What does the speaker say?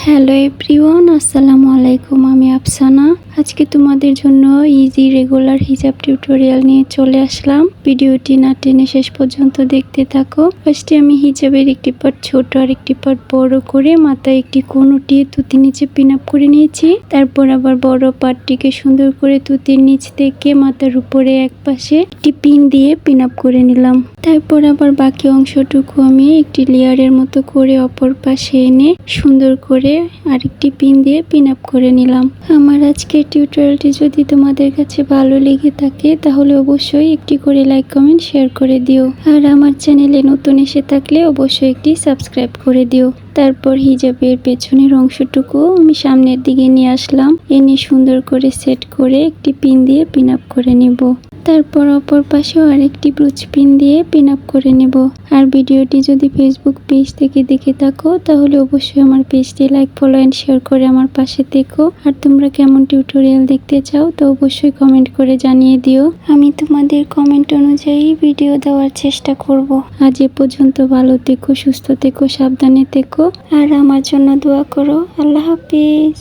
Hello everyone, আসসালামু আলাইকুম। আমি আফসানা। আজকে তোমাদের জন্য ইজি রেগুলার হিজাব টিউটোরিয়াল নিয়ে চলে আসলাম। ভিডিওটি না টেনে শেষ পর্যন্ত দেখতে থাকো। ফার্স্টে আমি হিজাবের একটি পার্ট ছোট আর একটি পার্ট বড় করে মাথায় একটি কোণ উঠিয়ে তুতির নিচে পিন আপ করে নিয়েছি। তারপর আবার বড় পার্টটিকে সুন্দর করে তুতির নিচ থেকে মাথার উপরে এক পাশে একটি পিন দিয়ে পিন আপ করে নিলাম। তারপর আবার বাকি অংশটুকু আমি একটি লেয়ারের মতো করে অপর পাশে এনে সুন্দর করে আরেকটি পিন দিয়ে পিন আপ করে নিলাম। আমার আজকের টিউটোরিয়ালটি যদি তোমাদের কাছে ভালো লেগে থাকে তাহলে অবশ্যই একটি করে লাইক কমেন্ট শেয়ার করে দিও। আর আমার চ্যানেলে নতুন এসে থাকলে অবশ্যই একটি সাবস্ক্রাইব করে দিও। তারপর হিজাবের পেছনের অংশটুকু আমি সামনের দিকে নিয়ে আসলাম, এনে সুন্দর করে সেট করে একটি পিন দিয়ে পিন আপ করে নেব। তারপর অপর পাশেও আরেকটি ব্রুচ পিন দিয়ে পিন আপ করে নেব। আর ভিডিওটি যদি ফেসবুক পেজ থেকে দেখে থাকো তাহলে অবশ্যই আমার পেজটি লাইক, ফলো এন্ড শেয়ার করে আমার পাশে থেকো। আর তোমরা কেমন টিউটোরিয়াল দেখতে চাও তো অবশ্যই কমেন্ট করে জানিয়ে দিও। আমি তোমাদের কমেন্ট অনুযায়ী ভিডিও দেওয়ার চেষ্টা করব। আজ এ পর্যন্ত ভালো থেকো, সুস্থ থেকো, সাবধানে থেকো আর আমার জন্য দোয়া করো। আল্লাহ হাফেজ।